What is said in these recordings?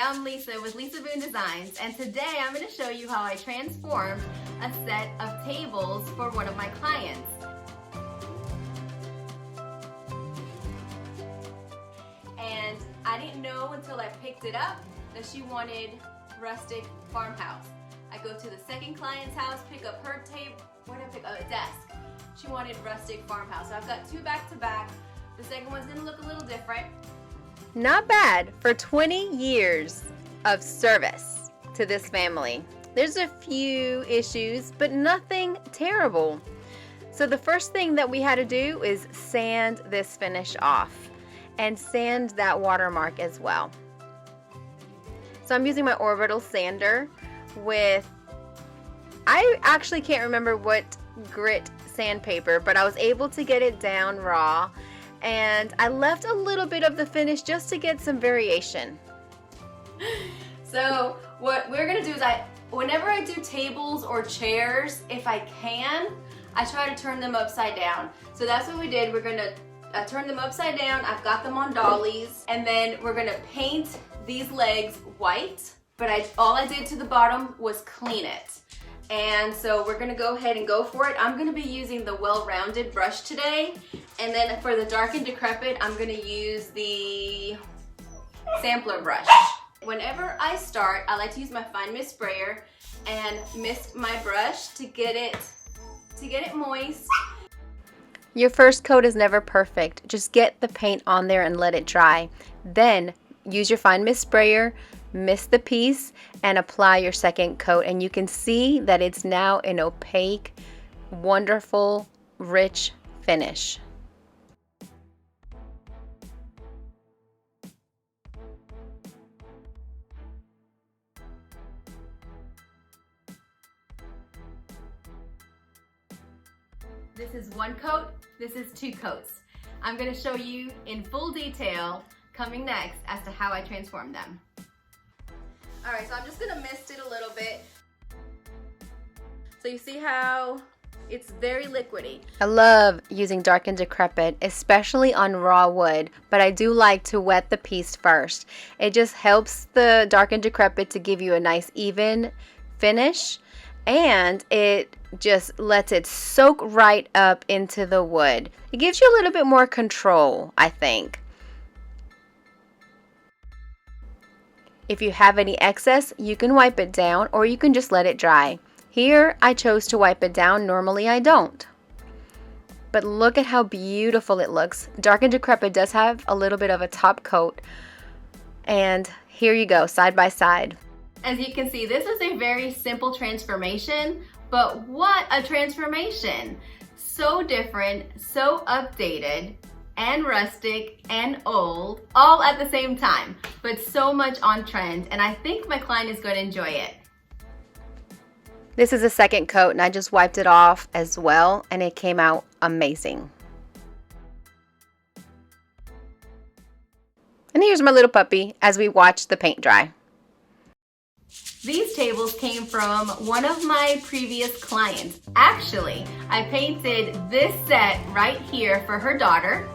I'm Lisa with Lisa Boone Designs, and today I'm going to show you how I transformed a set of tables for one of my clients. And I didn't know until I picked it up that she wanted rustic farmhouse. I go to the second client's house, pick up her table, what did I pick up? A desk. She wanted rustic farmhouse. So I've got two back to back. The second one's going to look a little different. Not bad for 20 years of service to this family. There's a few issues, but nothing terrible. So the first thing that we had to do is sand this finish off and sand that watermark as well. So I'm using my orbital sander with, I actually can't remember what grit sandpaper, but I was able to get it down raw. And I left a little bit of the finish just to get some variation. So what we're gonna do is whenever I do tables or chairs, if I can, I try to turn them upside down. So that's what we did. We're gonna turn them upside down. I've got them on dollies, and then we're gonna paint these legs white. But all I did to the bottom was clean it. And so we're gonna go ahead and go for it. I'm gonna be using the well-rounded brush today. And then for the dark and decrepit, I'm gonna use the sampler brush. Whenever I start, I like to use my fine mist sprayer and mist my brush to get it moist. Your first coat is never perfect. Just get the paint on there and let it dry. Then use your fine mist sprayer, mist the piece, and apply your second coat, and you can see that it's now an opaque, wonderful, rich finish. This is one coat, this is two coats. I'm going to show you in full detail coming next as to how I transform them. Alright, so I'm just going to mist it a little bit. So you see how it's very liquidy. I love using dark and decrepit, especially on raw wood, but I do like to wet the piece first. It just helps the dark and decrepit to give you a nice even finish, and it just lets it soak right up into the wood. It gives you a little bit more control, I think. If you have any excess, you can wipe it down, or you can just let it dry. Here, I chose to wipe it down. Normally, I don't. But look at how beautiful it looks. Dark and Decrepit does have a little bit of a top coat. And here you go, side by side. As you can see, this is a very simple transformation, but what a transformation! So different, so updated, and rustic and old, all at the same time, but so much on trend, and I think my client is going to enjoy it. This is a second coat, and I just wiped it off as well, and it came out amazing. And here's my little puppy as we watch the paint dry. These tables came from one of my previous clients. Actually, I painted this set right here for her daughter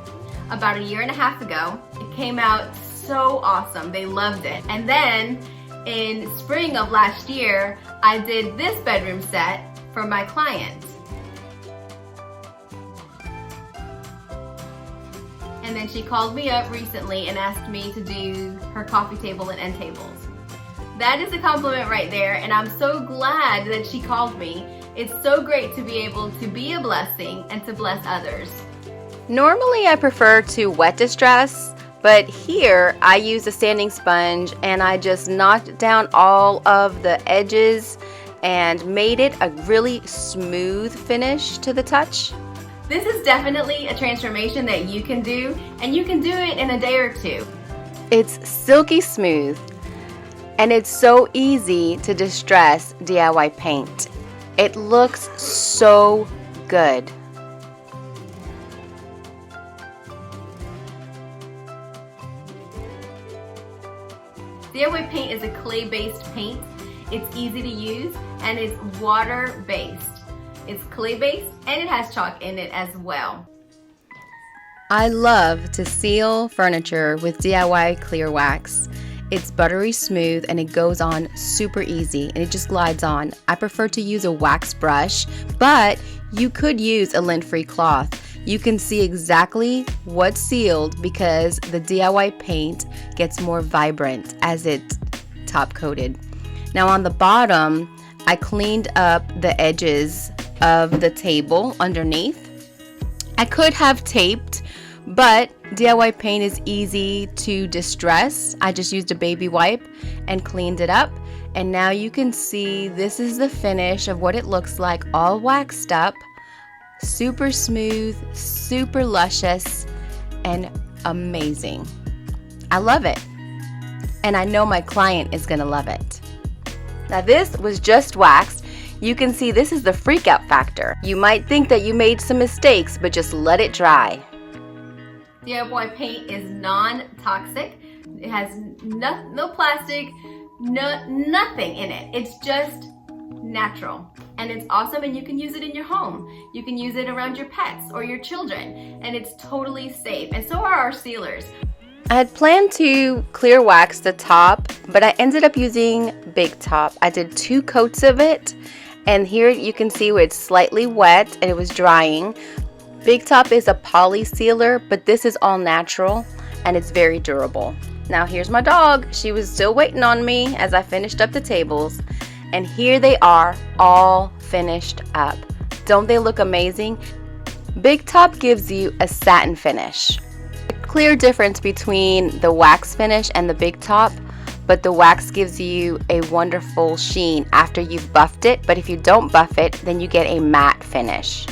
about 1.5 years ago. It came out so awesome. They loved it. And then in spring of last year, I did this bedroom set for my client. And then she called me up recently and asked me to do her coffee table and end tables. That is a compliment right there, and I'm so glad that she called me. It's so great to be able to be a blessing and to bless others. Normally I prefer to wet distress, but here I used a sanding sponge and I just knocked down all of the edges and made it a really smooth finish to the touch. This is definitely a transformation that you can do, and you can do it in a day or two. It's silky smooth, and it's so easy to distress DIY paint. It looks so good. DIY paint is a clay-based paint. It's easy to use, and it's water-based. It's clay-based, and it has chalk in it as well. I love to seal furniture with DIY clear wax. It's buttery smooth and it goes on super easy and it just glides on. I prefer to use a wax brush, but you could use a lint-free cloth. You can see exactly what's sealed because the DIY paint gets more vibrant as it's top coated. Now on the bottom, I cleaned up the edges of the table underneath. I could have taped, but DIY paint is easy to distress. I just used a baby wipe and cleaned it up. And now you can see this is the finish of what it looks like, all waxed up, super smooth, super luscious, and amazing. I love it. And I know my client is gonna love it. Now this was just waxed. You can see this is the freak out factor. You might think that you made some mistakes, but just let it dry. DIY paint is non-toxic. It has no plastic, nothing in it. It's just natural. And it's awesome, and you can use it in your home. You can use it around your pets or your children, and it's totally safe. And so are our sealers. I had planned to clear wax the top, but I ended up using Big Top. I did 2 coats of it, and here you can see where it's slightly wet and it was drying. Big Top is a poly sealer, but this is all natural and it's very durable. Now here's my dog. She was still waiting on me as I finished up the tables, and here they are all finished up. Don't they look amazing? Big Top gives you a satin finish. A clear difference between the wax finish and the Big Top, but the wax gives you a wonderful sheen after you've buffed it, but if you don't buff it, then you get a matte finish.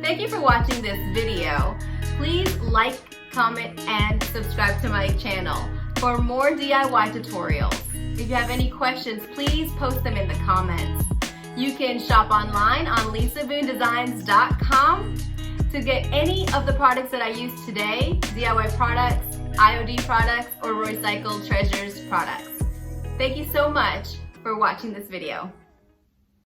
Thank you for watching this video. Please like, comment, and subscribe to my channel for more DIY tutorials. If you have any questions, please post them in the comments. You can shop online on lisaboondesigns.com to get any of the products that I used today, DIY products, IOD products, or Recycled Treasures products. Thank you so much for watching this video.